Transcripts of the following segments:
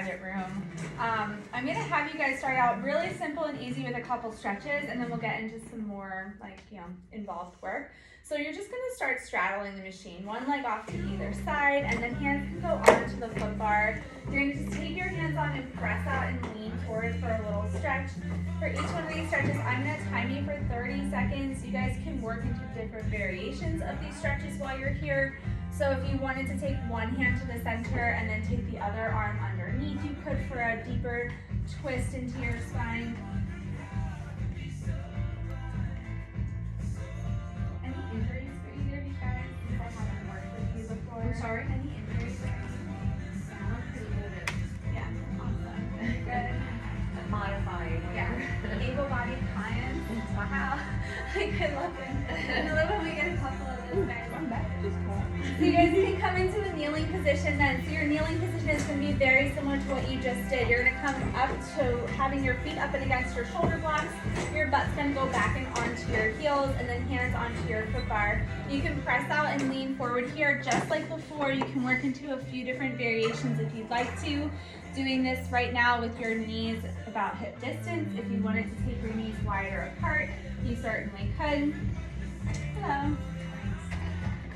private room. I'm gonna have you guys start out really simple and easy with a couple stretches, and then we'll get into some more involved work. So you're just gonna start straddling the machine, one leg off to either side, and then hands can go onto the foot bar. You're gonna just take your hands on and press out and lean forward for a little stretch. For each one of these stretches, I'm gonna time you for 30 seconds. You guys can work into different variations of these stretches while you're here. So if you wanted to take one hand to the center and then take the other arm underneath, you could for a deeper twist into your spine. Any injuries for either of you guys? I haven't worked with you before. I'm sorry? Any injuries? I'm pretty good Yeah, awesome. Good. at modifying. Yeah, able-bodied clients. Wow, good looking. And I love when we get a couple of those guys. I'm back at this point. So you guys can come into a kneeling position then. So your kneeling position is going to be very similar to what you just did. You're going to come up to having your feet up and against your shoulder blocks. Your butt's going to go back and onto your heels, and then hands onto your foot bar. You can press out and lean forward here just like before. You can work into a few different variations if you'd like to. Doing this right now with your knees about hip distance. If you wanted to take your knees wider apart, you certainly could. Hello.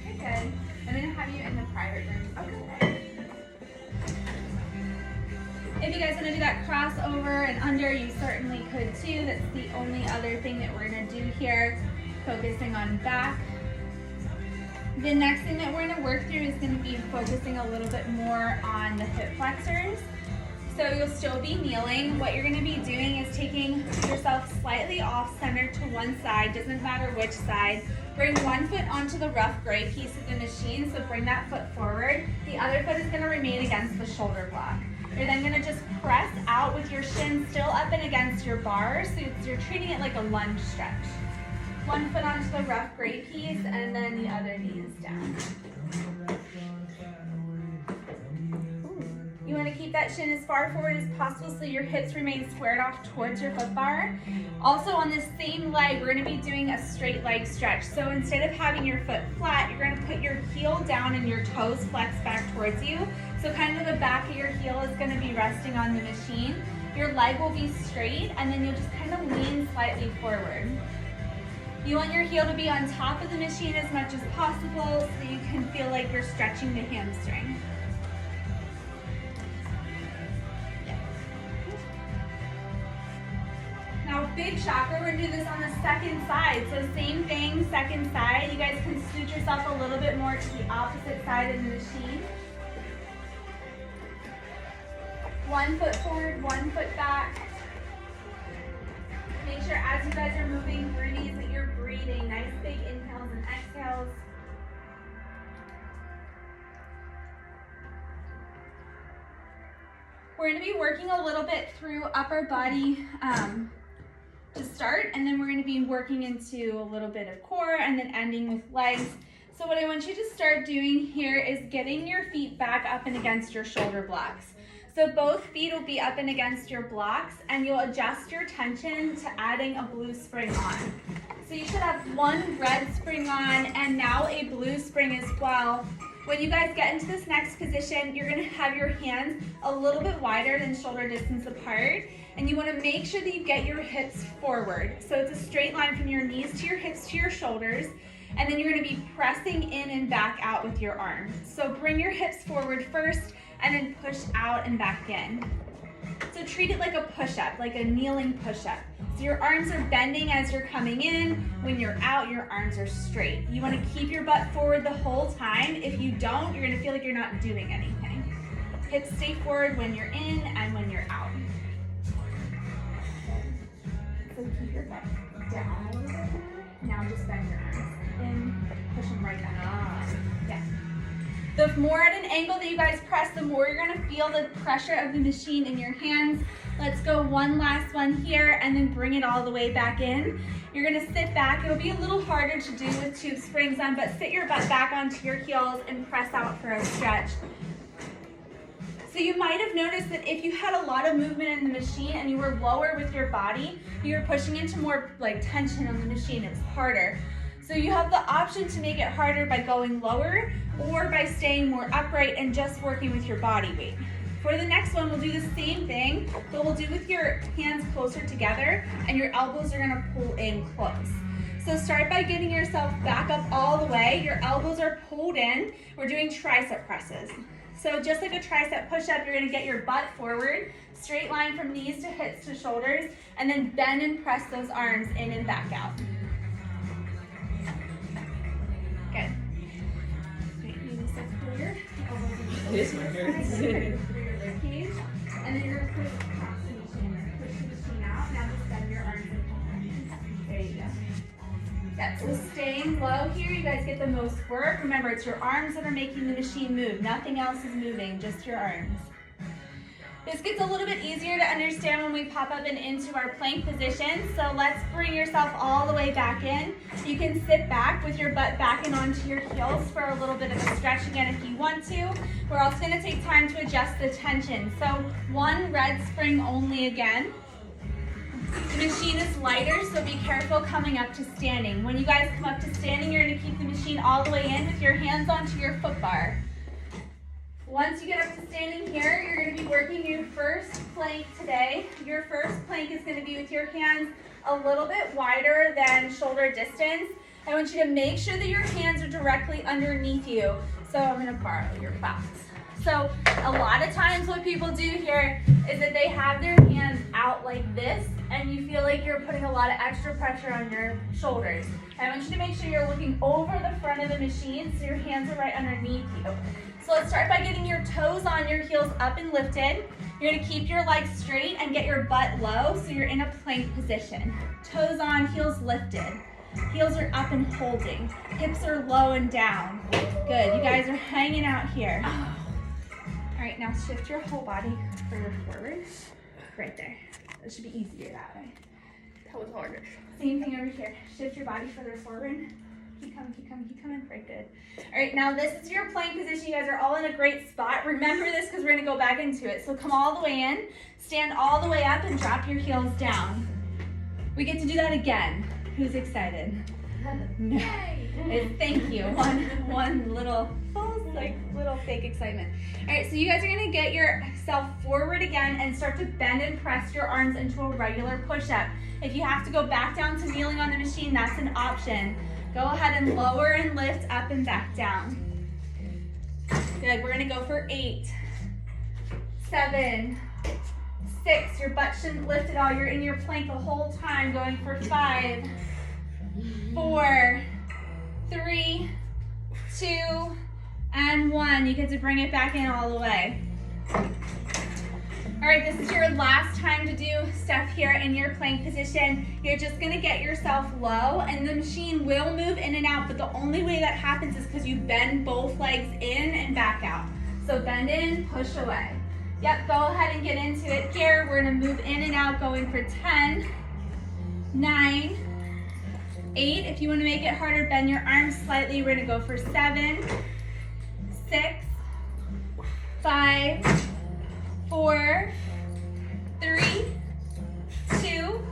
Okay, good. I'm going to have you in the private room. Okay. If you guys want to do that crossover and under, you certainly could too. That's the only other thing that we're going to do here, focusing on back. The next thing that we're going to work through is going to be focusing a little bit more on the hip flexors. So you'll still be kneeling. What you're going to be doing is taking yourself slightly off center to one side, doesn't matter which side. Bring one foot onto the rough gray piece of the machine, so bring that foot forward. The other foot is going to remain against the shoulder block. You're then going to just press out with your shin still up and against your bar, so you're treating it like a lunge stretch. One foot onto the rough gray piece, and then the other knee is down. You want to keep that shin as far forward as possible so your hips remain squared off towards your foot bar. Also on this same leg, we're going to be doing a straight leg stretch. So instead of having your foot flat, you're going to put your heel down and your toes flex back towards you. So kind of the back of your heel is going to be resting on the machine. Your leg will be straight, and then you'll just kind of lean slightly forward. You want your heel to be on top of the machine as much as possible so you can feel like you're stretching the hamstring. Now, big shocker, we're gonna do this on the second side. So same thing, second side. You guys can scoot yourself a little bit more to the opposite side of the machine. One foot forward, one foot back. Make sure as you guys are moving through these that you're breathing. Nice big inhales and exhales. We're going to be working a little bit through upper body to start, and then we're going to be working into a little bit of core and then ending with legs. So what I want you to start doing here is getting your feet back up and against your shoulder blocks. So both feet will be up and against your blocks, and you'll adjust your tension to adding a blue spring on. So you should have one red spring on and now a blue spring as well. When you guys get into this next position, you're going to have your hands a little bit wider than shoulder distance apart, and you want to make sure that you get your hips forward. So it's a straight line from your knees to your hips to your shoulders, and then you're going to be pressing in and back out with your arms. So bring your hips forward first, and then push out and back in. So treat it like a push-up, like a kneeling push-up. So your arms are bending as you're coming in. When you're out, your arms are straight. You want to keep your butt forward the whole time. If you don't, you're going to feel like you're not doing anything. Hips stay forward when you're in and when you're out. So keep your butt down a little bit. Now just bend your arms in, push them right back out. Yeah. The more at an angle that you guys press, the more you're gonna feel the pressure of the machine in your hands. Let's go one last one here and then bring it all the way back in. You're gonna sit back. It'll be a little harder to do with tube springs on, but sit your butt back onto your heels and press out for a stretch. So you might have noticed that if you had a lot of movement in the machine and you were lower with your body, you were pushing into more tension on the machine. It's harder. So you have the option to make it harder by going lower or by staying more upright and just working with your body weight. For the next one, we'll do the same thing, but we'll do with your hands closer together and your elbows are gonna pull in close. So start by getting yourself back up all the way. Your elbows are pulled in. We're doing tricep presses. So just like a tricep push-up, you're gonna get your butt forward, straight line from knees to hips to shoulders, and then bend and press those arms in and back out. Good. Great, maybe so pull your elbows in. This one hurts. Through your rib cage, and then you're gonna put it across the machine. Push the machine out, now just bend your arms in. There you go. Yeah, so staying low here, you guys get the most work. Remember, it's your arms that are making the machine move. Nothing else is moving, just your arms. This gets a little bit easier to understand when we pop up and into our plank position. So let's bring yourself all the way back in. You can sit back with your butt back and onto your heels for a little bit of a stretch again if you want to. We're also gonna take time to adjust the tension. So one red spring only again. The machine is lighter, so be careful coming up to standing. When you guys come up to standing, you're gonna keep the machine all the way in with your hands onto your foot bar. Once you get up to standing here, you're gonna be working your first plank today. Your first plank is gonna be with your hands a little bit wider than shoulder distance. I want you to make sure that your hands are directly underneath you. So I'm gonna borrow your box. So a lot of times what people do here is that they have their hands out like this and you feel like you're putting a lot of extra pressure on your shoulders. I want you to make sure you're looking over the front of the machine so your hands are right underneath you. So let's start by getting your toes on your heels up and lifted. You're gonna keep your legs straight and get your butt low so you're in a plank position. Toes on, heels lifted. Heels are up and holding. Hips are low and down. Good, you guys are hanging out here. All right, now shift your whole body further forward. Right there. It should be easier that way. That was harder. Same thing over here. Shift your body further forward. Keep coming, keep coming, keep coming. Very good. All right, now this is your plank position. You guys are all in a great spot. Remember this because we're gonna go back into it. So come all the way in, stand all the way up and drop your heels down. We get to do that again. Who's excited? No. Thank you. One little false, like little fake excitement. All right, so you guys are gonna get yourself forward again and start to bend and press your arms into a regular push-up. If you have to go back down to kneeling on the machine, that's an option. Go ahead and lower and lift up and back down. Good, we're gonna go for 8, 7, 6. Your butt shouldn't lift at all. You're in your plank the whole time. Going for 5, 4, 3, 2, and 1. You get to bring it back in all the way. All right, this is your last time to do stuff here in your plank position. You're just gonna get yourself low and the machine will move in and out, but the only way that happens is because you bend both legs in and back out. So bend in, push away. Yep, go ahead and get into it here. We're gonna move in and out going for 10, 9, 8. If you wanna make it harder, bend your arms slightly. We're gonna go for 7, 6, 5, 4, 3, 2,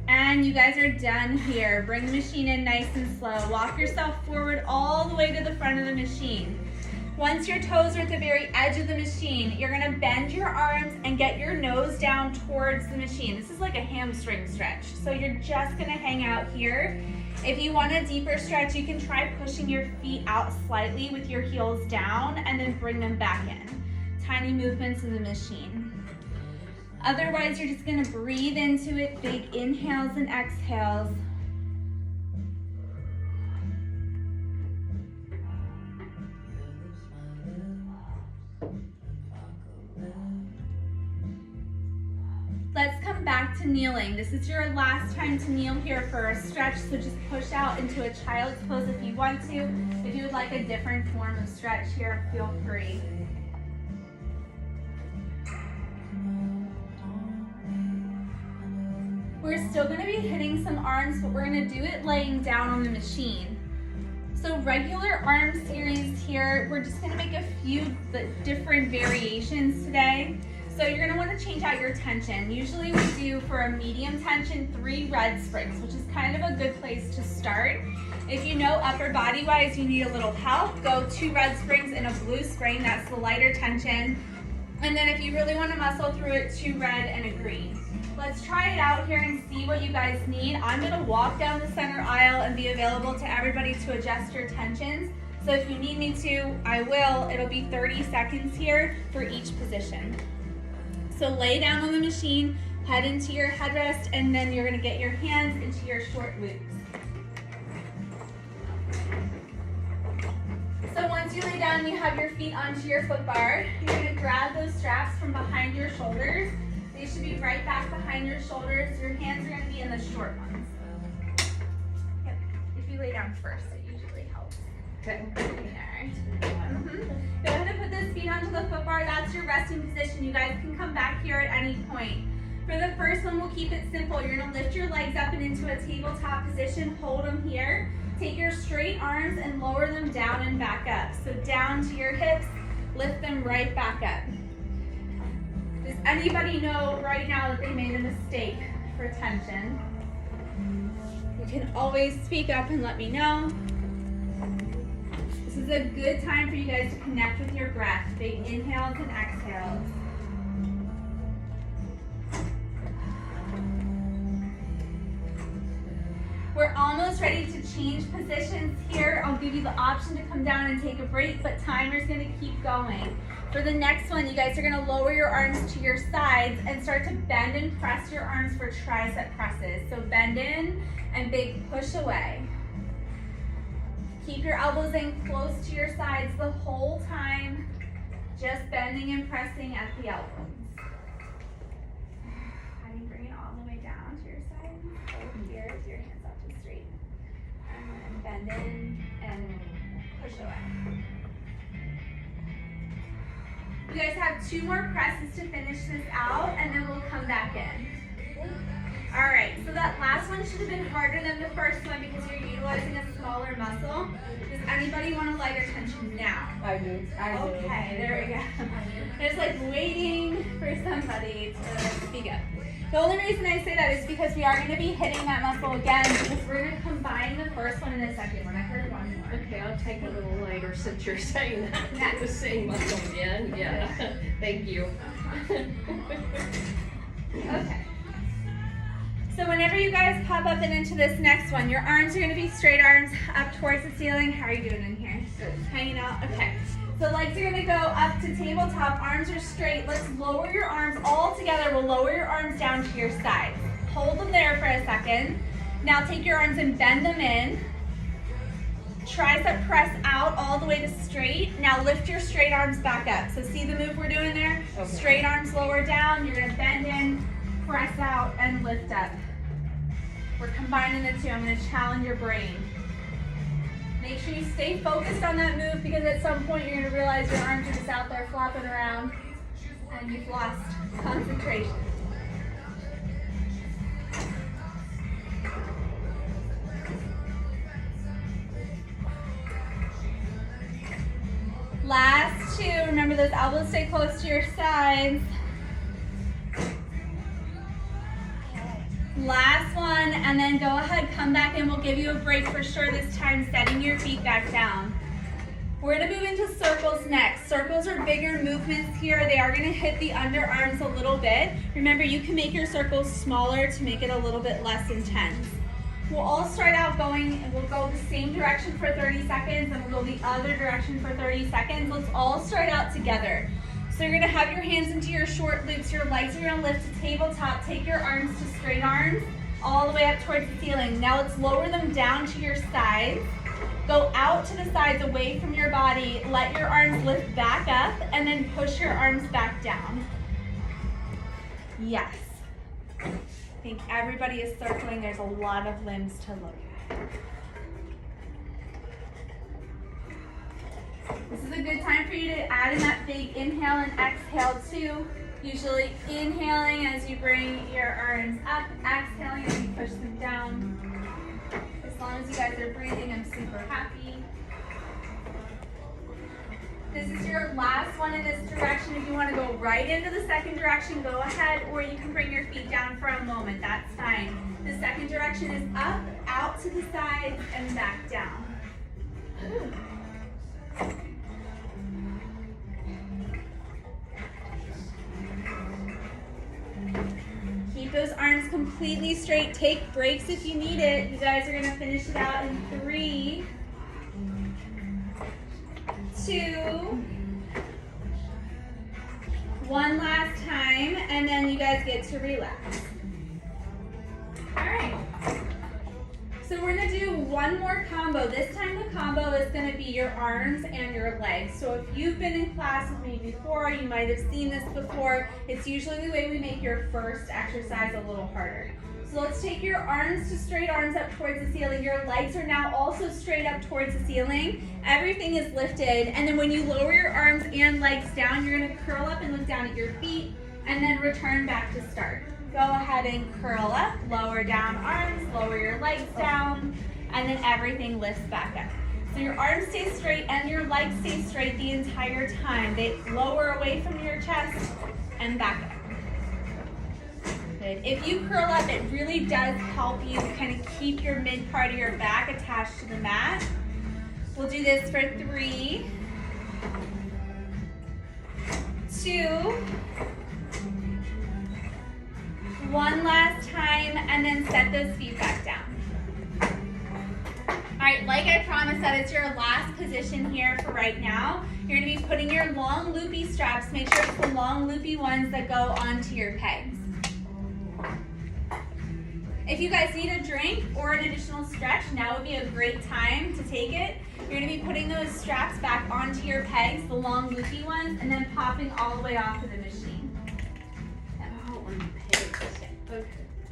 and you guys are done here. Bring the machine in nice and slow. Walk yourself forward all the way to the front of the machine. Once your toes are at the very edge of the machine, you're gonna bend your arms and get your nose down towards the machine. This is like a hamstring stretch. So you're just gonna hang out here. If you want a deeper stretch, you can try pushing your feet out slightly with your heels down and then bring them back in. Tiny movements in the machine. Otherwise, you're just gonna breathe into it, big inhales and exhales. Let's come back to kneeling. This is your last time to kneel here for a stretch, so just push out into a child's pose if you want to. If you would like a different form of stretch here, feel free. We're still gonna be hitting some arms, but we're gonna do it laying down on the machine. So regular arm series here, we're just gonna make a few different variations today. So you're gonna wanna change out your tension. Usually we do, for a medium tension, 3 red springs, which is kind of a good place to start. If you know upper body wise you need a little help, go 2 red springs and a blue spring, that's the lighter tension. And then if you really want to muscle through it, 2 red and a green. Let's try it out here and see what you guys need. I'm going to walk down the center aisle and be available to everybody to adjust your tensions. So if you need me to, I will. It'll be 30 seconds here for each position. So lay down on the machine, head into your headrest, and then you're going to get your hands into your short loops. So once you lay down and you have your feet onto your foot bar, you're going to grab those straps from behind your shoulders. They should be right back behind your shoulders. Your hands are going to be in the short ones. Yep. If you lay down first, it usually helps. Okay. Alright. Go ahead and put those feet onto the foot bar. That's your resting position. You guys can come back here at any point. For the first one, we'll keep it simple. You're going to lift your legs up and into a tabletop position. Hold them here. Take your straight arms and lower them down and back up. So down to your hips, lift them right back up. Does anybody know right now that they made a mistake for tension? You can always speak up and let me know. This is a good time for you guys to connect with your breath. Big inhales and exhales. We're almost ready to change positions here. I'll give you the option to come down and take a break, but timer's gonna keep going. For the next one, you guys are gonna lower your arms to your sides and start to bend and press your arms for tricep presses. So bend in and big push away. Keep your elbows in close to your sides the whole time, just bending and pressing at the elbows. And bring it all the way down to your side. Hold here with your hands up and straight. And then bend in and push away. You guys have 2 more presses to finish this out, and then we'll come back in. All right, so that last one should have been harder than the first one because you're utilizing a smaller muscle. Does anybody want a lighter tension now? I do. Okay, there we go. It's like waiting for somebody to speak up. The only reason I say that is because we are going to be hitting that muscle again because we're going to combine the first one and the second one. I heard one more. Okay, I'll take a little later since you're saying that. Yeah. The same muscle again. Yeah. Thank you. Okay. So whenever you guys pop up and into this next one, your arms are going to be straight arms up towards the ceiling. How are you doing in here? Good. Hanging out? Okay. So legs are going to go up to tabletop. Arms are straight. Let's lower your arms all together. We'll lower your arms down to your sides. Hold them there for a second. Now take your arms and bend them in. Tricep press out all the way to straight. Now lift your straight arms back up. So see the move we're doing there? Okay. Straight arms lower down. You're going to bend in, press out, and lift up. We're combining the two. I'm going to challenge your brain. Make sure you stay focused on that move because at some point you're going to realize your arms are just out there flopping around and you've lost concentration. Last 2. Remember those elbows stay close to your sides. Last one, and then go ahead, come back, and we'll give you a break for sure this time, setting your feet back down. We're going to move into circles next. Circles are bigger movements here. They are going to hit the underarms a little bit. Remember, you can make your circles smaller to make it a little bit less intense. We'll all start out going, and we'll go the same direction for 30 seconds, and we'll go the other direction for 30 seconds. Let's all start out together. So you're going to have your hands into your short loops. Your legs are going to lift to tabletop. Take your arms to straight arms all the way up towards the ceiling. Now let's lower them down to your sides. Go out to the sides away from your body. Let your arms lift back up and then push your arms back down. Yes. I think everybody is circling. There's a lot of limbs to look at. This is a good time for you to add in that big inhale and exhale too. Usually inhaling as you bring your arms up, exhaling as you push them down. As long as you guys are breathing, I'm super happy. This is your last one in this direction. If you want to go right into the second direction, go ahead, or you can bring your feet down for a moment. That's fine. The second direction is up, out to the side, and back down. Keep those arms completely straight. Take breaks if you need it. You guys are gonna finish it out in 3, 2, 1 last time, and then you guys get to relax. All right. So we're gonna do one more combo. This time the combo is gonna be your arms and your legs. So if you've been in class with me before, you might have seen this before. It's usually the way we make your first exercise a little harder. So let's take your arms to straight arms up towards the ceiling. Your legs are now also straight up towards the ceiling. Everything is lifted. And then when you lower your arms and legs down, you're gonna curl up and look down at your feet and then return back to start. Go ahead and curl up, lower down arms, lower your legs down, and then everything lifts back up. So your arms stay straight and your legs stay straight the entire time. They lower away from your chest and back up. Good. If you curl up, it really does help you kind of keep your mid part of your back attached to the mat. We'll do this for 3, 2, 1 last time, and then set those feet back down. All right, like I promised, that is your last position here for right now. You're gonna be putting your long loopy straps, make sure it's the long loopy ones that go onto your pegs. If you guys need a drink or an additional stretch, now would be a great time to take it. You're gonna be putting those straps back onto your pegs, the long loopy ones, and then popping all the way off of the machine. Okay.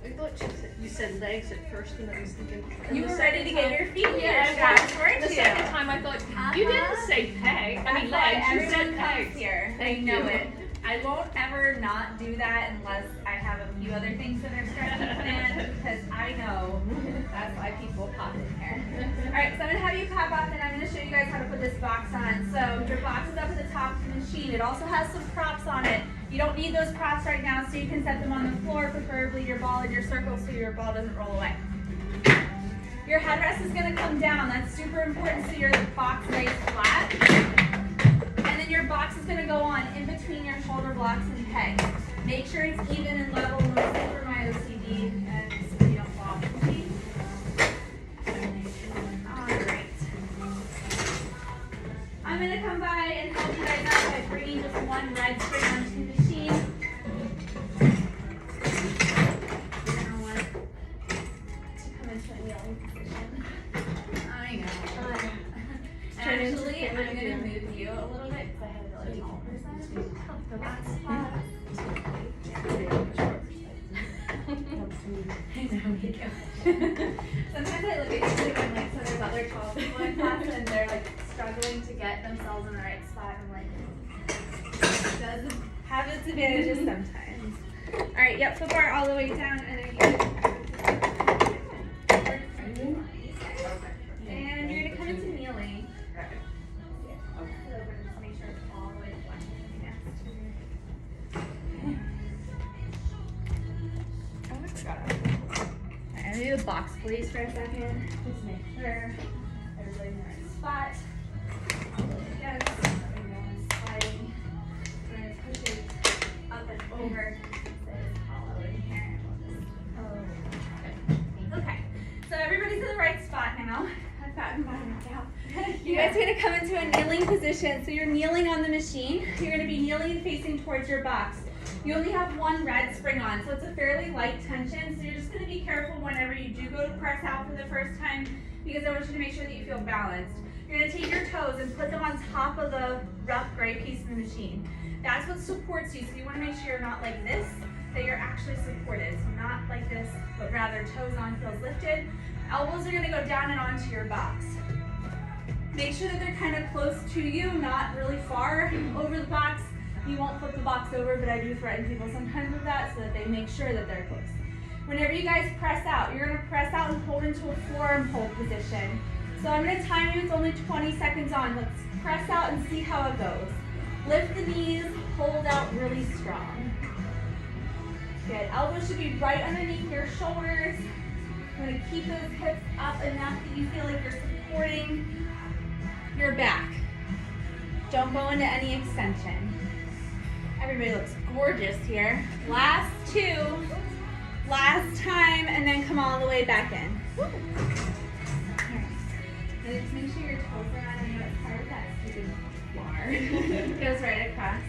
I thought you said legs at first, and I was thinking. You were ready to get your feet in your Yeah, straps, weren't the you? second time I thought, you didn't say peg. I mean legs, you said pegs. Here. Thank I know you. it. I won't ever not do that unless I have a few other things that are stretching planned, because I know that's why people pop in here. All right, so I'm gonna have you pop up, and I'm gonna show you guys how to put this box on. So your box is up at the top of the machine. It also has some props on it. You don't need those props right now, so you can set them on the floor, preferably your ball in your circle so your ball doesn't roll away. Your headrest is gonna come down. That's super important so your box lays flat. And then your box is gonna go on in between your shoulder blocks and pegs. Make sure it's even and level, mostly for my OCD, and so you don't fall off the seat. All right. I'm gonna come by and help you guys out by bringing just one red spring onto the machine. You're gonna want to come into a kneeling position. I know. Actually, I'm gonna move you a little bit because I have a really tall person. The last spot. I know you do. Sometimes I look at you and I'm like, so there's other tall people in class and they're like struggling to get themselves in the right spot. I'm like, it does have its advantages sometimes. All right, yep, foot bar all the way down, and then and you're gonna come into kneeling. Just make sure it's all the way flat. I'm gonna do the box please for a second. Just make sure everybody's in the right spot. Yes, everyone's sliding. We're gonna push it up and over. So it's hollow in here. Okay, so everybody's in the right spot now. I've gotten mine out. You guys are gonna come into a kneeling position. So you're kneeling on the machine. You're gonna be kneeling and facing towards your box. You only have one red spring on, so it's a fairly light tension. So you're just gonna be careful whenever you do go to press out for the first time, because I want you to make sure that you feel balanced. You're gonna take your toes and put them on top of the rough gray piece of the machine. That's what supports you. So you wanna make sure you're not like this, that you're actually supported. So not like this, but rather toes on, heels lifted. Elbows are gonna go down and onto your box. Make sure that they're kind of close to you, not really far over the box. You won't flip the box over, but I do threaten people sometimes with that so that they make sure that they're close. Whenever you guys press out, you're gonna press out and hold into a forearm hold position. So I'm gonna time you, it's only 20 seconds on. Let's press out and see how it goes. Lift the knees, hold out really strong. Good, elbows should be right underneath your shoulders. You're gonna keep those hips up enough that you feel like you're supporting your back. Don't go into any extension. Everybody looks gorgeous here. Last 2. Last time, and then come all the way back in. Woo. All right. And just make sure your toes are on. I know it's part of that stupid bar. Goes right across.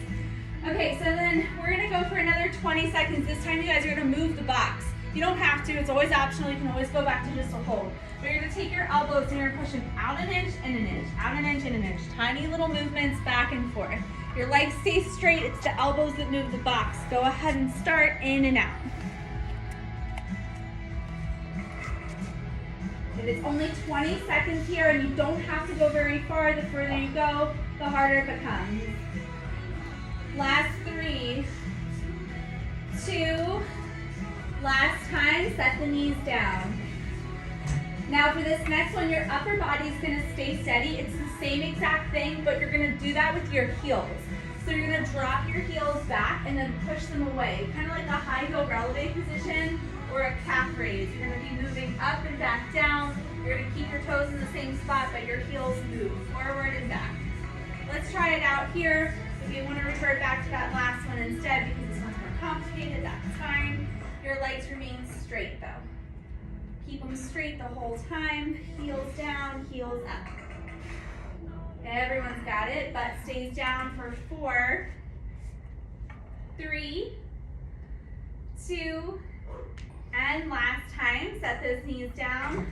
Okay, so then we're gonna go for another 20 seconds. This time you guys are gonna move the box. You don't have to, it's always optional. You can always go back to just a hold. But you're gonna take your elbows and you're pushing out an inch and an inch, out an inch and an inch. Tiny little movements back and forth. Your legs stay straight, it's the elbows that move the box. Go ahead and start in and out. And it's only 20 seconds here and you don't have to go very far. The further you go, the harder it becomes. Last 3, 2, last time, set the knees down. Now for this next one, your upper body is gonna stay steady. It's the same exact thing, but you're gonna do that with your heels. So you're gonna drop your heels back and then push them away, kind of like a high heel laybae position or a calf raise. You're gonna be moving up and back down. You're gonna keep your toes in the same spot, but your heels move forward and back. Let's try it out here. If you want to revert back to that last one instead, because this one's more complicated, that's fine. Your legs remain straight though. Keep them straight the whole time. Heels down, heels up. Everyone's got it. Butt stays down for 4, 3, 2, and last time. Set those knees down.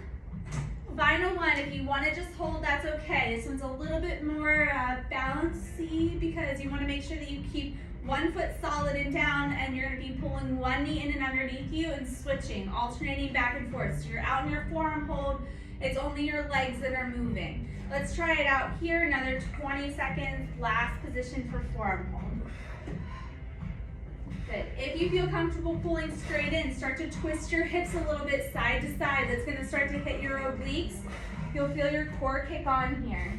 Final one, if you want to just hold, that's okay. This one's a little bit more bouncy because you want to make sure that you keep one foot solid and down, and you're going to be pulling one knee in and underneath you and switching, alternating back and forth. So you're out in your forearm hold. It's only your legs that are moving. Let's try it out here. Another 20 seconds. Last position for forearm hold. Good. If you feel comfortable pulling straight in, start to twist your hips a little bit side to side. That's going to start to hit your obliques. You'll feel your core kick on here.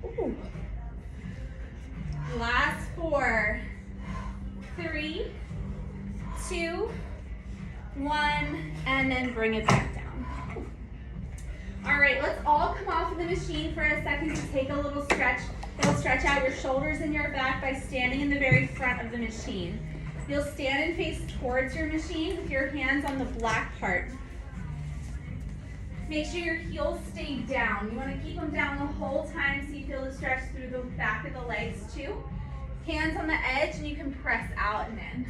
Ooh. Last 4, 3, 2, 1, and then bring it back down. All right, let's all come off of the machine for a second to take a little stretch. It'll stretch out your shoulders and your back by standing in the very front of the machine. You'll stand and face towards your machine with your hands on the black part. Make sure your heels stay down. You want to keep them down the whole time so you feel the stretch through the back of the legs too. Hands on the edge and you can press out and in.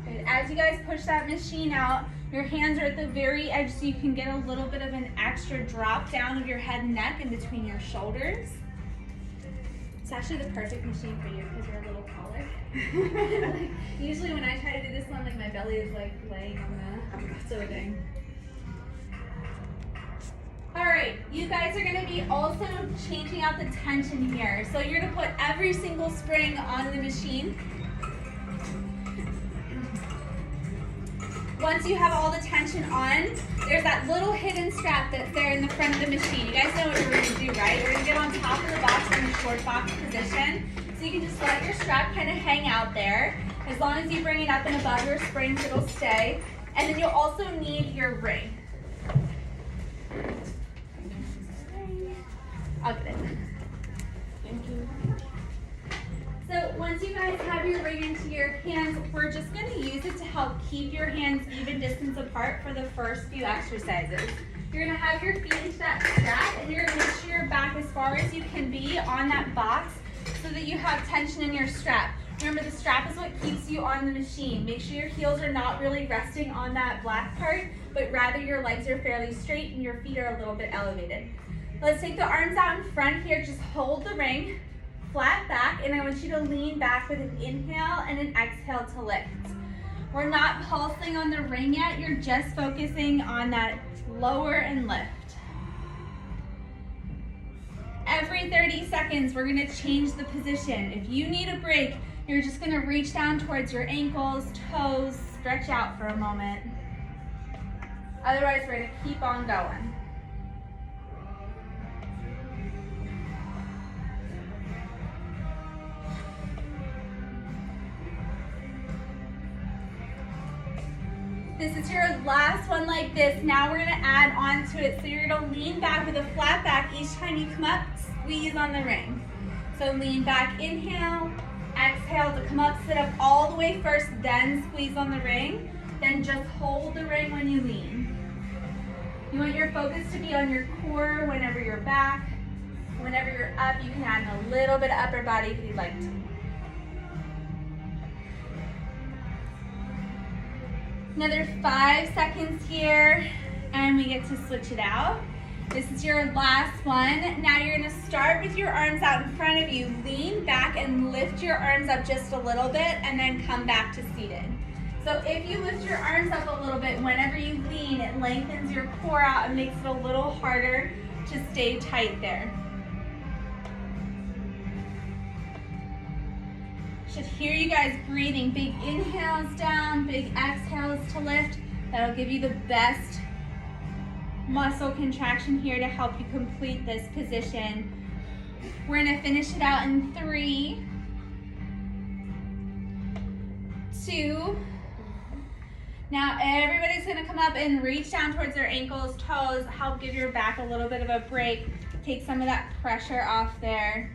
Good. As you guys push that machine out, your hands are at the very edge so you can get a little bit of an extra drop down of your head and neck in between your shoulders. It's actually the perfect machine for you because you're a little taller. Like, usually when I try to do this one, like my belly is like laying on the sort of thing. All right, you guys are gonna be also changing out the tension here. So you're gonna put every single spring on the machine. Once you have all the tension on, there's that little hidden strap that's there in the front of the machine. You guys know what you're gonna do, right? You're gonna get on top of the box in the short box position. So you can just let your strap kind of hang out there. As long as you bring it up and above your springs, it'll stay. And then you'll also need your ring. I'll get it. Thank you. So once you guys have your ring into your hands, we're just going to use it to help keep your hands even distance apart for the first few exercises. You're going to have your feet into that strap and you're going to make sure your back as far as you can be on that box so that you have tension in your strap. Remember, the strap is what keeps you on the machine. Make sure your heels are not really resting on that black part, but rather your legs are fairly straight and your feet are a little bit elevated. Let's take the arms out in front here. Just hold the ring flat back, and I want you to lean back with an inhale and an exhale to lift. We're not pulsing on the ring yet. You're just focusing on that lower and lift. Every 30 seconds, we're gonna change the position. If you need a break, you're just gonna reach down towards your ankles, toes, stretch out for a moment. Otherwise, we're gonna keep on going. This is your last one like this. Now we're gonna add on to it. So you're gonna lean back with a flat back. Each time you come up, squeeze on the ring. So lean back, inhale, exhale to come up, sit up all the way first, then squeeze on the ring. Then just hold the ring when you lean. You want your focus to be on your core whenever you're back. Whenever you're up, you can add in a little bit of upper body if you'd like to. Another 5 seconds here, and we get to switch it out. This is your last one. Now you're gonna start with your arms out in front of you. Lean back and lift your arms up just a little bit, and then come back to seated. So if you lift your arms up a little bit, whenever you lean, it lengthens your core out and makes it a little harder to stay tight there. Should hear you guys breathing. Big inhales down, big exhales to lift. That'll give you the best muscle contraction here to help you complete this position. We're gonna finish it out in 3, 2. Now everybody's gonna come up and reach down towards their ankles, toes, help give your back a little bit of a break. Take some of that pressure off there.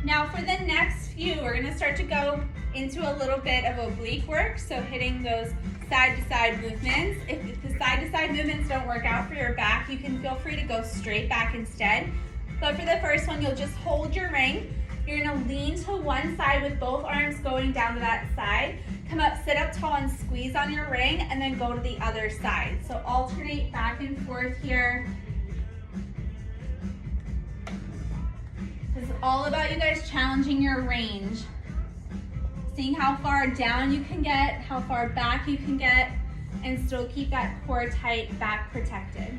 Now for the next few, we're gonna start to go into a little bit of oblique work, so hitting those side-to-side movements. If the side-to-side movements don't work out for your back, you can feel free to go straight back instead. But for the first one, you'll just hold your ring. You're gonna lean to one side with both arms going down to that side. Come up, sit up tall and squeeze on your ring, and then go to the other side. So alternate back and forth here. This is all about you guys challenging your range. Seeing how far down you can get, how far back you can get, and still keep that core tight, back protected.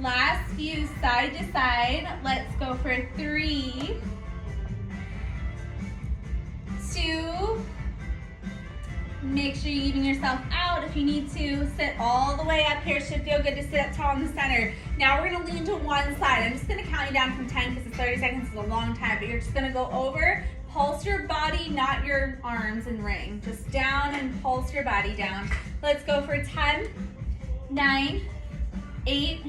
Last few side to side. Let's go for 3, 2. Make sure you're leaving yourself out. If you need to, sit all the way up here. Should feel good to sit up tall in the center. Now we're gonna lean to one side. I'm just gonna count you down from 10 because it's 30 seconds is a long time, but you're just gonna go over, pulse your body, not your arms and ring. Just down and pulse your body down. Let's go for 10, 9, 8,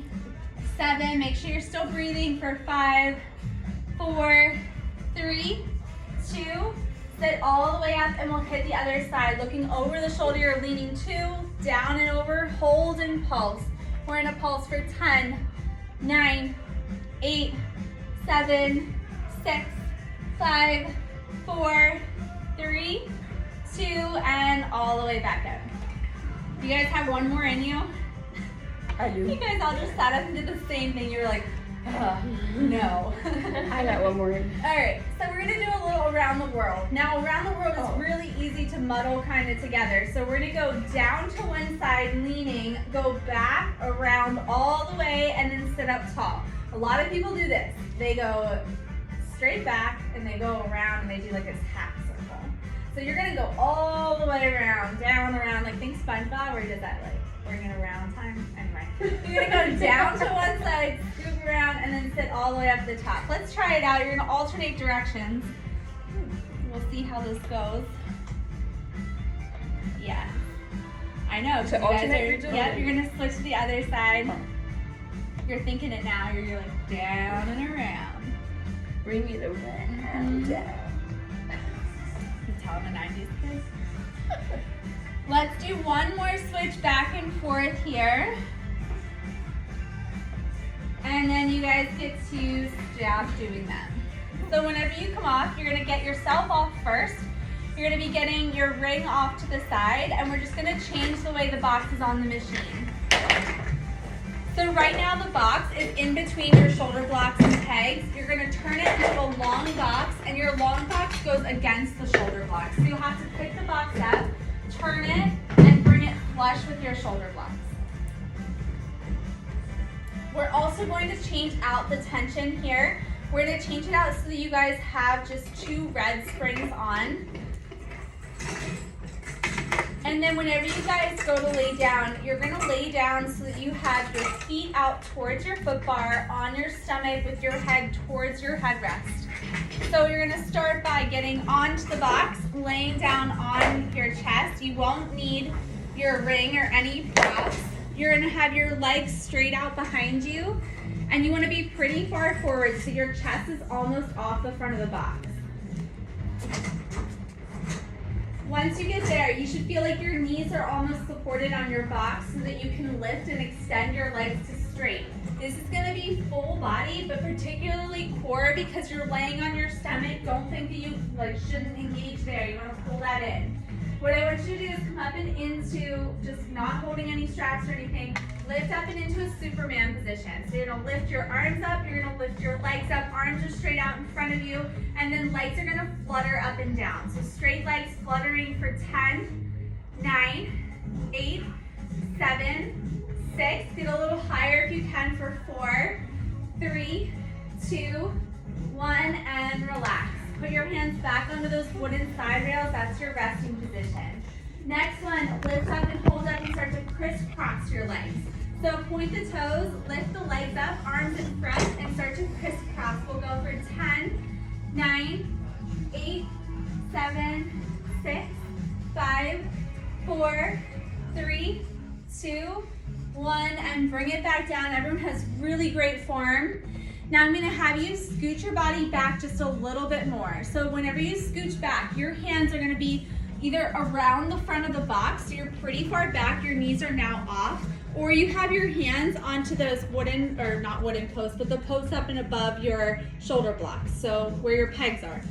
7. Make sure you're still breathing for 5, 4, 3, 2. Sit all the way up and we'll hit the other side. Looking over the shoulder, you're leaning 2, down and over, hold and pulse. We're gonna pulse for 10, 9, 8, 7, 6, 5, 4, 3, 2, and all the way back up. You guys have one more in you? I do. You guys all just sat up and did the same thing. You were like, no. I got one more in. All right, so we're gonna do a little around the world. Now, around the world is really easy to muddle kind of together. So we're gonna go down to one side, leaning, go back, around all the way, and then sit up tall. A lot of people do this. They go straight back, and they go around, and they do like this half circle. So you're gonna go all the way around, down, around, like think SpongeBob, where he does that, like, we're gonna round time. Anyway, you're gonna go down to one side, scoop around, and then sit all the way up to the top. Let's try it out. You're gonna alternate directions. We'll see how this goes. Yeah, I know. So alternate. Yep, you're gonna switch to the other side. You're thinking it now. You're like down and around. Bring me the round down. You tell the 90s kids. Let's do one more switch back and forth here. And then you guys get to stop doing that. So whenever you come off, you're gonna get yourself off first. You're gonna be getting your ring off to the side, and we're just gonna change the way the box is on the machine. So right now the box is in between your shoulder blocks and pegs. You're gonna turn it into a long box, and your long box goes against the shoulder blocks. So you'll have to pick the box up, turn it, and bring it flush with your shoulder blocks. We're also going to change out the tension here. We're going to change it out so that you guys have just 2 red springs on. And then whenever you guys go to lay down, you're gonna lay down so that you have your feet out towards your foot bar on your stomach with your head towards your headrest. So you're gonna start by getting onto the box, laying down on your chest. You won't need your ring or any props. You're gonna have your legs straight out behind you, and you wanna be pretty far forward so your chest is almost off the front of the box. Once you get there, you should feel like your knees are almost supported on your box so that you can lift and extend your legs to straight. This is gonna be full body, but particularly core because you're laying on your stomach. Don't think that you shouldn't engage there. You wanna pull that in. What I want you to do is come up and into, just not holding any straps or anything, lift up and into a Superman position. So you're gonna lift your arms up, you're gonna lift your legs up, arms are straight out in front of you, and then legs are gonna flutter up and down. So straight legs fluttering for 10, 9, 8, 7, 6. Get a little higher if you can for 4, 3, 2, 1, and relax. Put your hands back onto those wooden side rails. That's your resting position. Next one, lift up and hold up and start to crisscross your legs. So point the toes, lift the legs up, arms in front, and start to crisscross. We'll go for 10, 9, 8, 7, 6, 5, 4, 3, 2, 1, and bring it back down. Everyone has really great form. Now I'm gonna have you scoot your body back just a little bit more. So whenever you scooch back, your hands are gonna be either around the front of the box, so you're pretty far back, your knees are now off, or you have your hands onto those wooden, or not wooden posts, but the posts up and above your shoulder blocks, so where your pegs are.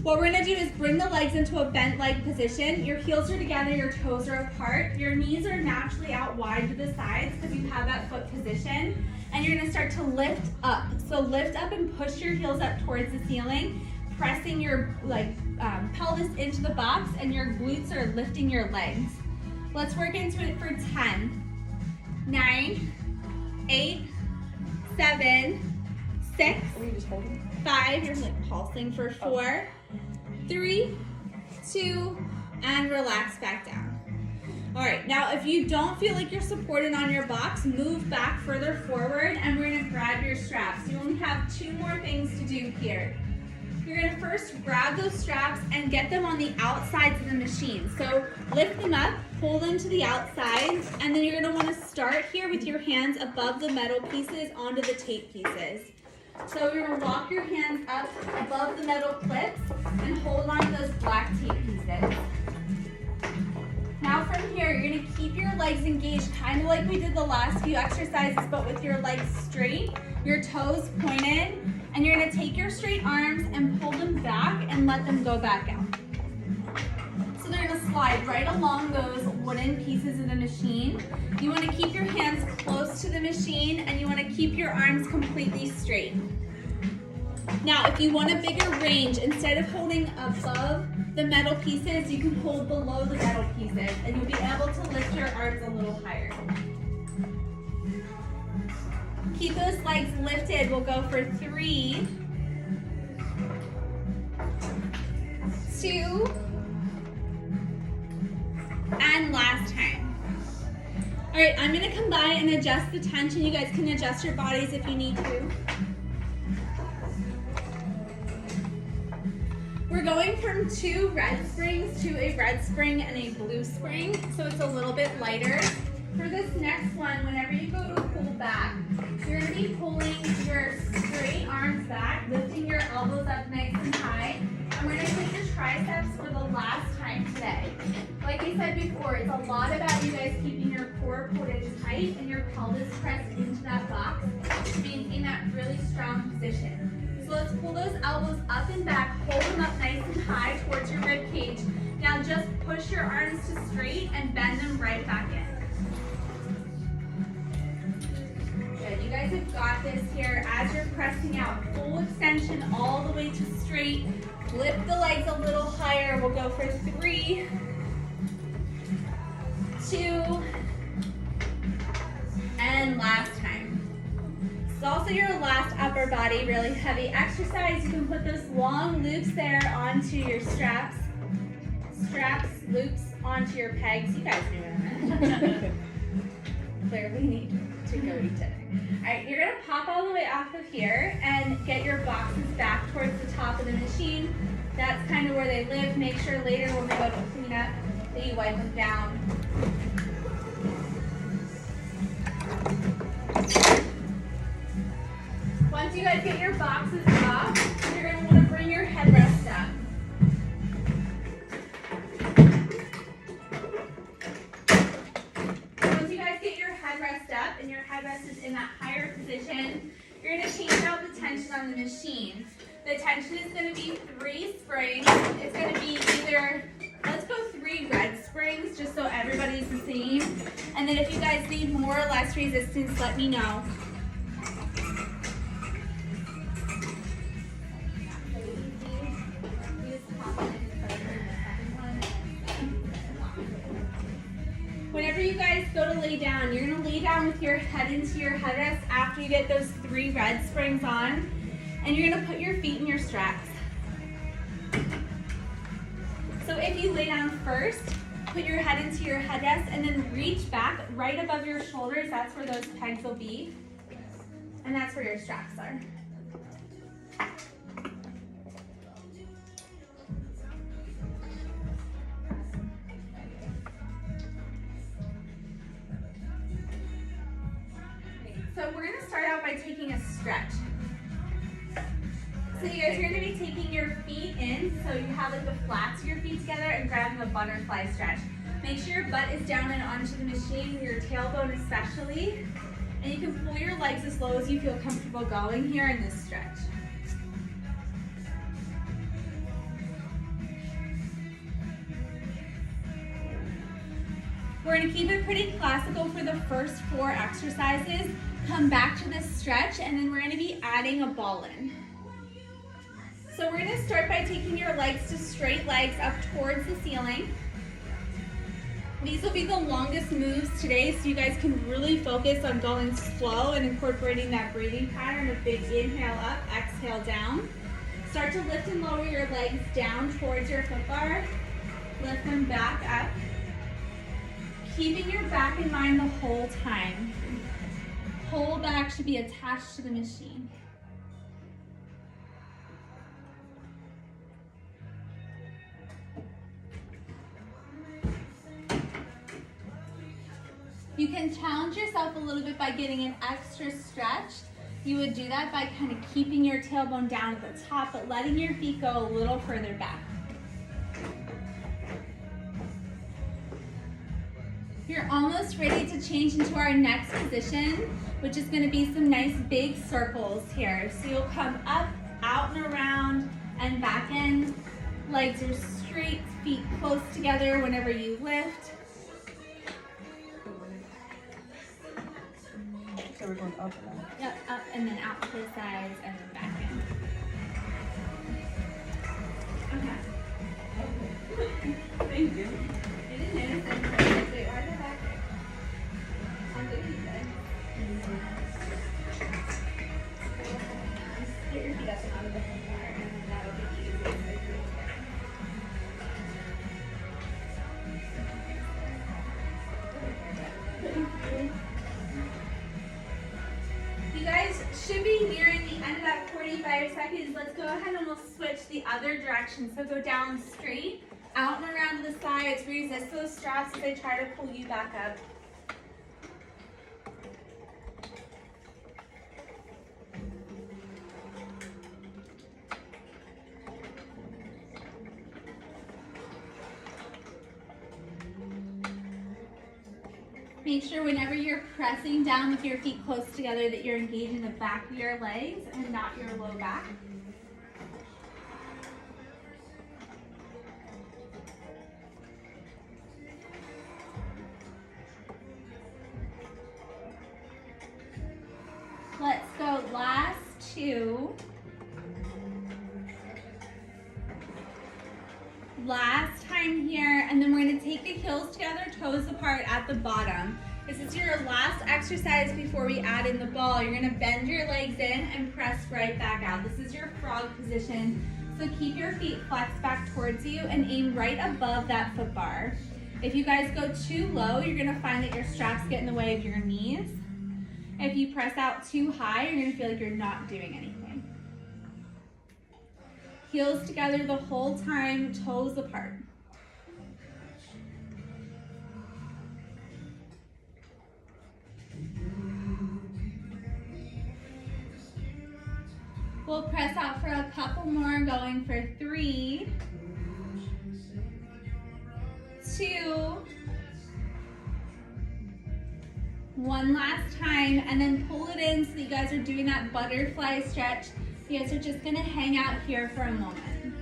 What we're gonna do is bring the legs into a bent leg position. Your heels are together, your toes are apart. Your knees are naturally out wide to the sides because you have that foot position. And you're gonna start to lift up. So lift up and push your heels up towards the ceiling, pressing your pelvis into the box, and your glutes are lifting your legs. Let's work into it for 10, 9, 8, 7, 6, 5, you're pulsing for 4, 3, 2, and relax back down. All right, now if you don't feel like you're supported on your box, move back further forward and we're gonna grab your straps. You only have 2 more things to do here. You're gonna first grab those straps and get them on the outsides of the machine. So lift them up, pull them to the outsides, and then you're gonna wanna start here with your hands above the metal pieces onto the tape pieces. So you're gonna walk your hands up above the metal clips and hold on to those black tape pieces. Now from here, you're gonna keep your legs engaged, kind of like we did the last few exercises, but with your legs straight, your toes pointed, and you're gonna take your straight arms and pull them back and let them go back out. So they're gonna slide right along those wooden pieces of the machine. You wanna keep your hands close to the machine and you wanna keep your arms completely straight. Now, if you want a bigger range, instead of holding above the metal pieces, you can hold below the metal pieces and you'll be able to lift your arms a little higher. Keep those legs lifted. We'll go for 3, 2, and last time. All right, I'm gonna come by and adjust the tension. You guys can adjust your bodies if you need to. We're going from 2 red springs to a red spring and a blue spring, so it's a little bit lighter. For this next one, whenever you go to pull back, you're gonna be pulling your straight arms back, lifting your elbows up nice and high. And we're gonna hit your triceps for the last time today. Like I said before, it's a lot about you guys keeping your core pulled tight and your pelvis pressed into that box to maintain that really strong position. So let's pull those elbows up and back, hold them up nice and high towards your rib cage. Now just push your arms to straight and bend them right back in. Good, you guys have got this here. As you're pressing out, full extension all the way to straight. Lift the legs a little higher. We'll go for 3, 2, and last time. It's also your last upper body, really heavy exercise. You can put those long loops there onto your straps. Straps, loops onto your pegs. You guys knew what I meant. Clearly need to go each other. All right, you're gonna pop all the way off of here and get your boxes back towards the top of the machine. That's kind of where they live. Make sure later when we go to clean up that you wipe them down. Once you guys get your boxes off, you're gonna want to bring your headrest up. Once you guys get your headrest up and your headrest is in that higher position, you're gonna change out the tension on the machine. The tension is gonna be 3 springs. It's gonna be either, let's go 3 red springs just so everybody's the same. And then if you guys need more or less resistance, let me know. Whenever you guys go to lay down, you're gonna lay down with your head into your headrest after you get those 3 red springs on, and you're gonna put your feet in your straps. So if you lay down first, put your head into your headrest and then reach back right above your shoulders. That's where those pegs will be, and that's where your straps are. So we're gonna start out by taking a stretch. So you guys are gonna be taking your feet in, so you have like the flats of your feet together and grabbing a butterfly stretch. Make sure your butt is down and onto the machine, your tailbone especially, and you can pull your legs as low as you feel comfortable going here in this stretch. We're gonna keep it pretty classical for the first 4 exercises. Come back to this stretch, and then we're gonna be adding a ball in. So we're gonna start by taking your legs to straight legs up towards the ceiling. These will be the longest moves today, so you guys can really focus on going slow and incorporating that breathing pattern of big inhale up, exhale down. Start to lift and lower your legs down towards your foot bar. Lift them back up. Keeping your back in mind the whole time. Whole back should be attached to the machine. You can challenge yourself a little bit by getting an extra stretch. You would do that by kind of keeping your tailbone down at the top, but letting your feet go a little further back. You're almost ready to change into our next position, which is going to be some nice big circles here. So you'll come up, out and around, and back in. Legs are straight, feet close together whenever you lift. So we're going up and out. Yep, up and then out to the sides and then back in. Okay. Thank you. I didn't notice anything. Wait, why is it back there? On the feet then. Get your feet up and out of the front bar, and then that'll be easy. You guys should be nearing the end of that 45 seconds. Let's go ahead and we'll switch the other direction. So go down straight, out and around to the sides. Resist those straps as they try to pull you back up. Make sure whenever you're pressing down with your feet close together that you're engaging the back of your legs and not your low back. Let's go last 2. Last time here, and then we're going to take the heels together, toes apart at the bottom. This is your last exercise before we add in the ball. You're going to bend your legs in and press right back out. This is your frog position. So keep your feet flexed back towards you and aim right above that foot bar. If you guys go too low, you're gonna find that your straps get in the way of your knees. If you press out too high, you're gonna feel like you're not doing anything. Heels together the whole time, toes apart. We'll press out for a couple more, going for 3, 2, 1 last time, and then pull it in so that you guys are doing that butterfly stretch. You guys are just gonna hang out here for a moment. I'm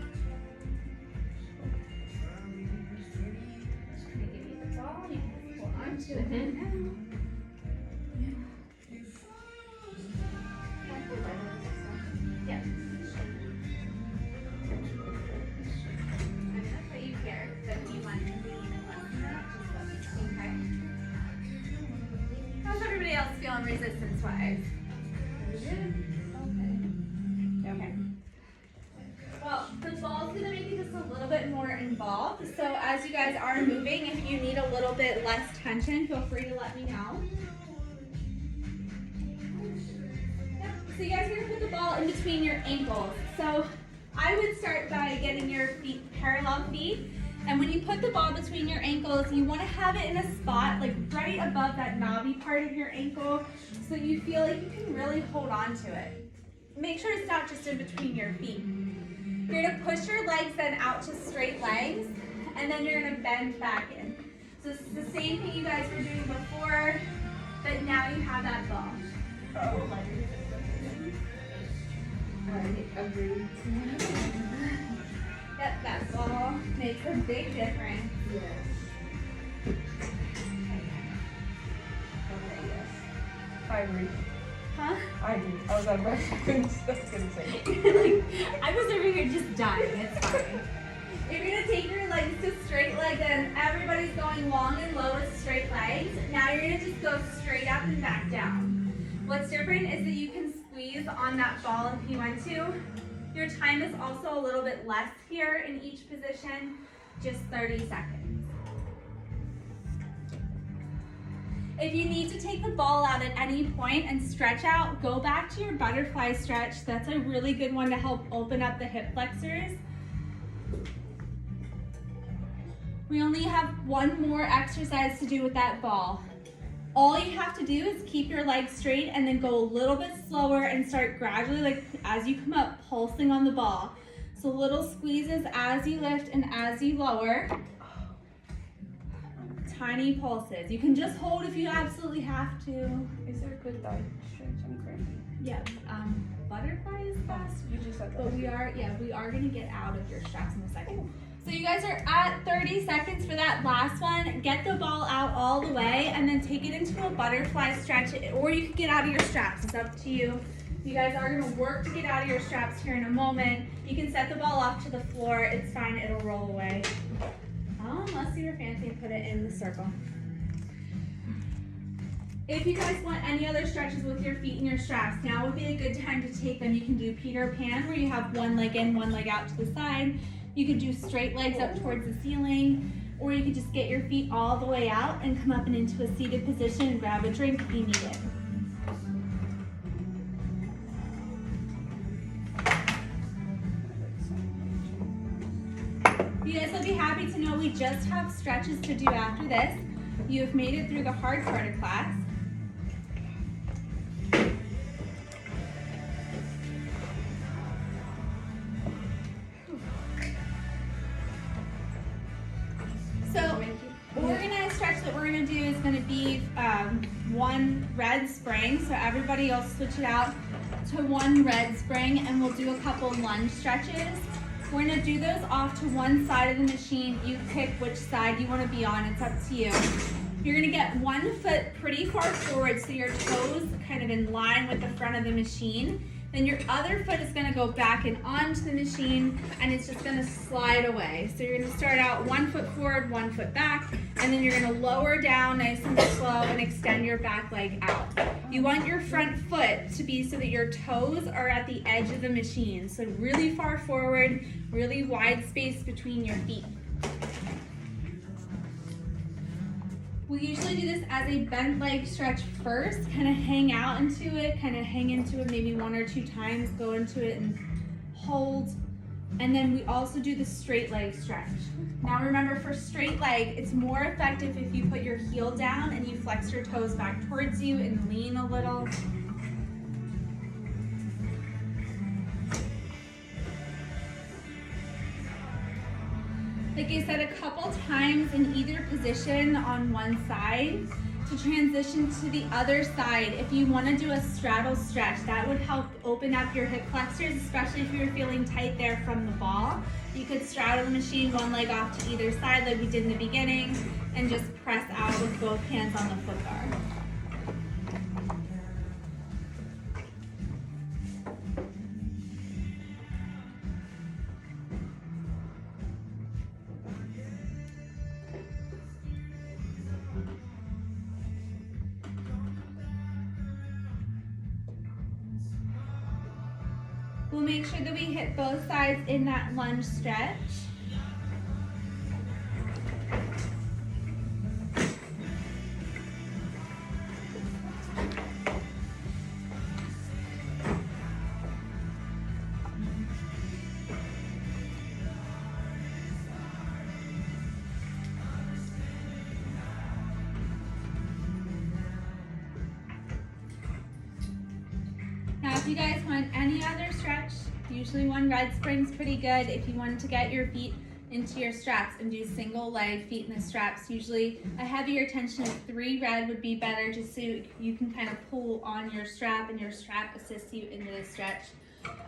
gonna give you the ball, you can hold on to it now. Yep. I'm gonna put you here, so if you want to lean and less than that, just let me know, okay? How's everybody else feeling resistance-wise? Okay. Well, the ball's gonna make it just a little bit more involved. So as you guys are moving, if you need a little bit less tension, feel free to let me know. So you guys are gonna put the ball in between your ankles. So I would start by getting your feet parallel feet. And when you put the ball between your ankles, you wanna have it in a spot like right above that knobby part of your ankle so you feel like you can really hold on to it. Make sure it's not just in between your feet. You're gonna push your legs then out to straight legs, and then you're gonna bend back in. So this is the same thing you guys were doing before, but now you have that ball. Agreed. Yep, that ball makes a big difference. Yes. Okay, yes. I agree. Huh? I agree. I was like, that's gonna say. I was over here just dying. It's fine. You're gonna take your legs to straight legs, and everybody's going long and low with straight legs. Now you're gonna just go straight up and back down. What's different is that you can squeeze on that ball if you want to. Your time is also a little bit less here in each position, just 30 seconds. If you need to take the ball out at any point and stretch out, go back to your butterfly stretch. That's a really good one to help open up the hip flexors. We only have one more exercise to do with that ball. All you have to do is keep your legs straight and then go a little bit slower and start gradually, like as you come up, pulsing on the ball. So little squeezes as you lift and as you lower. Tiny pulses. You can just hold if you absolutely have to. Is there a good thigh stretch? I'm crampy. Yeah, butterfly is best. You just said that. But we are gonna get out of your straps in a second. So you guys are at 30 seconds for that last one. Get the ball out all the way and then take it into a butterfly stretch, or you can get out of your straps. It's up to you. You guys are gonna work to get out of your straps here in a moment. You can set the ball off to the floor. It's fine, it'll roll away. Unless you're fancy and put it in the circle. If you guys want any other stretches with your feet and your straps, now would be a good time to take them. You can do Peter Pan, where you have one leg in, one leg out to the side. You could do straight legs up towards the ceiling, or you could just get your feet all the way out and come up and into a seated position and grab a drink if you need it. You guys will be happy to know we just have stretches to do after this. You have made it through the hard part of class. So, organized stretch that we're going to do is going to be one red spring. So everybody else switch it out to one red spring, and we'll do a couple lunge stretches. We're going to do those off to one side of the machine. You pick which side you want to be on. It's up to you. You're going to get one foot pretty far forward so your toes kind of in line with the front of the machine. Then your other foot is going to go back and onto the machine, and it's just going to slide away. So you're going to start out 1 foot forward, 1 foot back, and then you're going to lower down nice and slow and extend your back leg out. You want your front foot to be so that your toes are at the edge of the machine. So really far forward, really wide space between your feet. We usually do this as a bent leg stretch first, kind of hang out into it, kind of hang into it maybe 1 or 2 times, go into it and hold. And then we also do the straight leg stretch. Now remember, for straight leg, it's more effective if you put your heel down and you flex your toes back towards you and lean a little. Like I said, a couple times in either position on one side. To transition to the other side, if you want to do a straddle stretch, that would help open up your hip flexors, especially if you're feeling tight there from the ball. You could straddle the machine, one leg off to either side like we did in the beginning, and just press out with both hands on the foot bar. We'll make sure that we hit both sides in that lunge stretch. Now, if you guys want any other stretch, usually one red spring's pretty good. If you wanted to get your feet into your straps and do single leg feet in the straps, usually a heavier tension of 3 red would be better, just so you can kind of pull on your strap and your strap assists you into the stretch.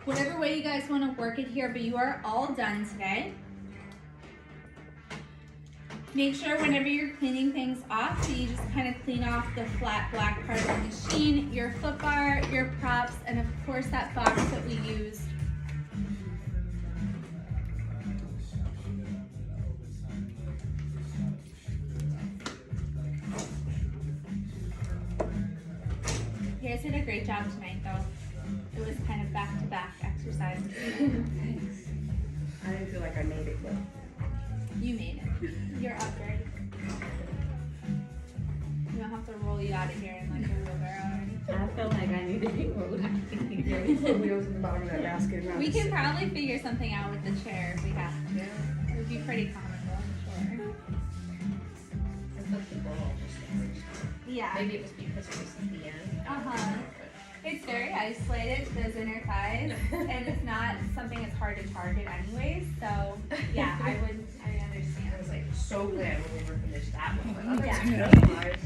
Whatever way you guys want to work it here, but you are all done today. Make sure whenever you're cleaning things off, so you just kind of clean off the flat black part of the machine, your foot bar, your props, and of course that box that we used. You guys did a great job tonight though. It was kind of back-to-back exercises. Thanks. I didn't feel like I made it, but You made it. You're up, right? You don't have to roll you out of here in like a wheelbarrow or anything. I felt like I needed to be rolled. Yeah, we put wheels in the bottom of that basket. around We the can center. probably figure something out with the chair if we have to. It would be pretty comical, I'm sure. I thought the ball was Yeah. maybe it was because it was at the end. Uh-huh. It's very isolated to those inner thighs, and it's not something that's hard to target anyways, so yeah, I understand. I was like so glad when we were finished that one. Yeah. Otherwise,